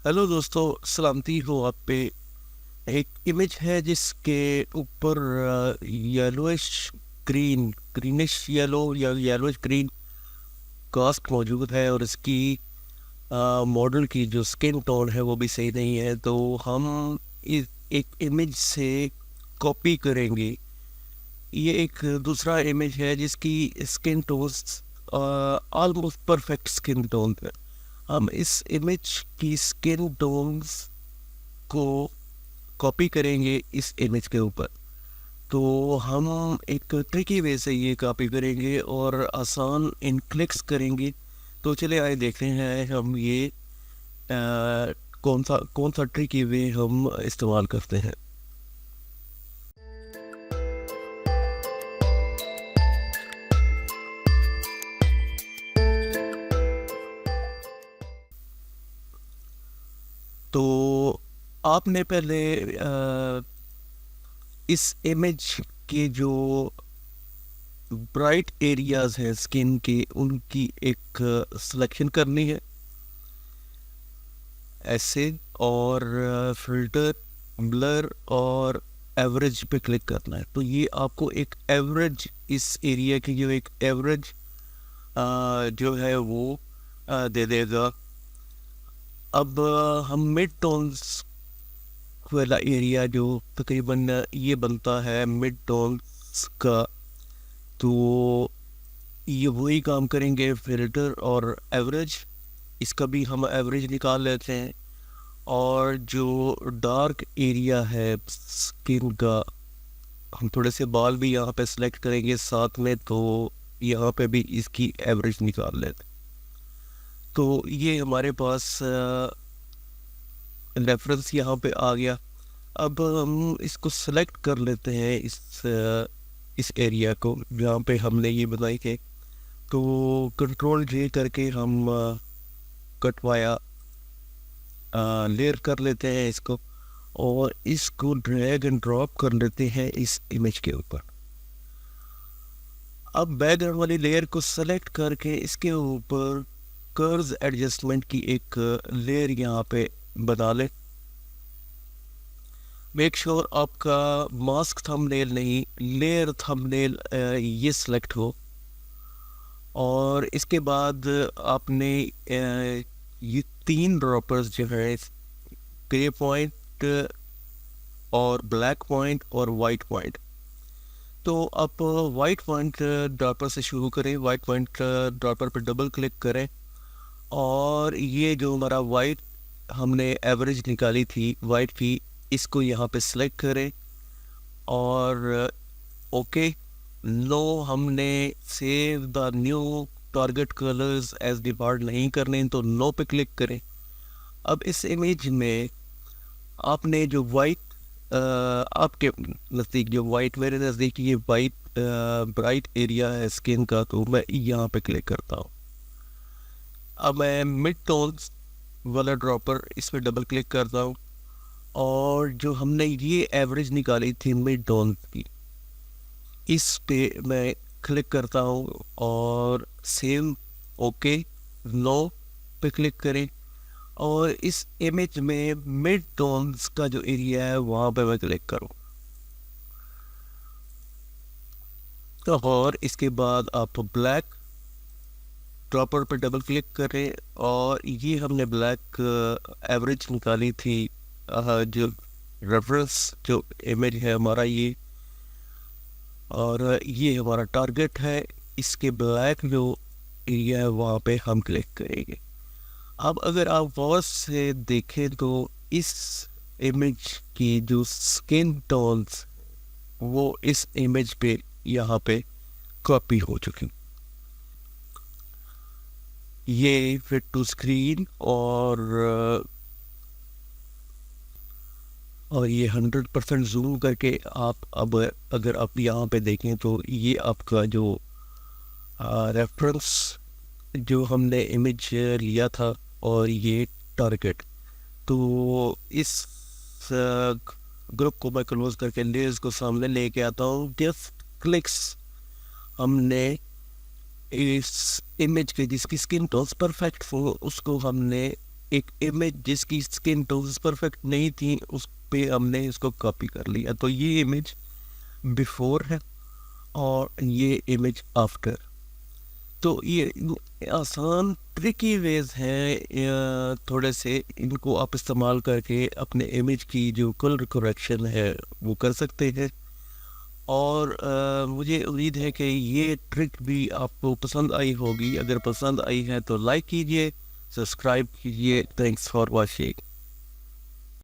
Hello दोस्तों, सलामती हो आप पे। एक इमेज है जिसके ऊपर येलोइश ग्रीनिश येलो या येलोइश ग्रीन कास्ट मौजूद है और इसकी मॉडल की जो स्किन टोन है वो भी सही नहीं है। तो हम इस एक इमेज से कॉपी करेंगे। ये एक दूसरा इमेज है जिसकी skin tones almost perfect skin tone है। हम इस इमेज की स्किन टोन्स को कॉपी करेंगे इस इमेज के ऊपर। तो हम एक ट्रिकी वे से ये कॉपी करेंगे और आसान इन क्लिक्स करेंगे। तो चले आए देखते हैं हम ये कौन सा ट्रिकी वे हम इस्तेमाल करते हैं। तो आपने पहले इस इमेज के जो ब्राइट एरियाज हैं स्किन के, उनकी एक सिलेक्शन करनी है ऐसे, और फिल्टर, ब्लर और एवरेज पे क्लिक करना है। तो ये आपको एक एवरेज, इस एरिया की जो एक एवरेज जो है वो दे देगा। अब हम मिड टोन्स वाला एरिया जो तकरीबन ये बनता है मिड टोन्स का, तो ये वही काम करेंगे, फिल्टर और एवरेज। इसका भी हम एवरेज निकाल लेते हैं। और जो डार्क एरिया है स्किन का, हम थोड़े से बाल भी यहाँ पे सिलेक्ट करेंगे साथ में, तो यहाँ पे भी इसकी एवरेज निकाल लेते हैं। तो ये हमारे पास रेफरेंस यहाँ पे आ गया। अब हम इसको सेलेक्ट कर लेते हैं, इस एरिया को जहाँ पे हमने ये बनाई थे। तो कंट्रोल जे करके हम कटवाया लेयर कर लेते हैं इसको, और इसको ड्रैग एंड ड्रॉप कर लेते हैं इस इमेज के ऊपर। अब बैकग्राउंड वाली लेयर को सेलेक्ट करके इसके ऊपर कर्व्स एडजस्टमेंट की एक लेयर यहाँ पे बना लें। मेक श्योर आपका मास्क थंबनेल नहीं, लेयर थंबनेल ये सिलेक्ट हो। और इसके बाद आपने ये 3 ड्रॉपर्स जो है, ग्रे पॉइंट और ब्लैक पॉइंट और वाइट पॉइंट, तो आप वाइट पॉइंट ड्रॉपर से शुरू करें। वाइट पॉइंट ड्रॉपर पर डबल क्लिक करें और ये जो हमारा वाइट हमने एवरेज निकाली थी वाइट की, इसको यहाँ पे सिलेक्ट करें और ओके। नो, हमने save the new target colours as default नहीं करने, तो नो पे क्लिक करें। अब इस इमेज में आपने जो वाइट, आपके नज़दीक जो वाइट, मेरे नज़दीक ये वाइट ब्राइट एरिया है स्किन का, तो मैं यहाँ पे क्लिक करता हूँ। अब मैं मिड टोन्स वाला ड्रॉपर इस पर डबल क्लिक करता हूँ और जो हमने ये एवरेज निकाली थी मिड टोन की, इस पे मैं क्लिक करता हूँ और सेव, ओके, नो पे क्लिक करें। और इस इमेज में मिड टोन्स का जो एरिया है वहाँ पे मैं क्लिक करूँ। तो और इसके बाद आप ब्लैक ड्रॉपर पर डबल क्लिक करें और ये हमने ब्लैक एवरेज निकाली थी, जो रेफरेंस जो इमेज है हमारा ये, और ये हमारा टारगेट है। इसके ब्लैक जो एरिया है वहाँ पे हम क्लिक करेंगे। अब अगर आप गौर से देखें तो इस इमेज की जो स्किन टोन्स वो इस इमेज पे यहाँ पे कॉपी हो चुकी। ये फिट टू स्क्रीन और ये 100% जूम करके आप, अब अगर आप यहाँ पे देखें तो ये आपका जो रेफरेंस जो हमने इमेज लिया था और ये टारगेट। तो इस ग्रुप को मैं क्लोज करके लेयर्स को सामने लेके आता हूँ। जस्ट क्लिक्स हमने इस इमेज के जिसकी स्किन टोन्स परफेक्ट हो उसको हमने एक इमेज जिसकी स्किन टोन्स परफेक्ट नहीं थी उस पे हमने इसको कॉपी कर लिया। तो ये इमेज बिफोर है और ये इमेज आफ्टर। तो ये आसान ट्रिकी वेज हैं, थोड़े से इनको आप इस्तेमाल करके अपने इमेज की जो कलर करेक्शन है वो कर सकते हैं। और मुझे उम्मीद है कि ये ट्रिक भी आपको पसंद आई होगी। अगर पसंद आई है तो लाइक कीजिए, सब्सक्राइब कीजिए। Thanks for watching.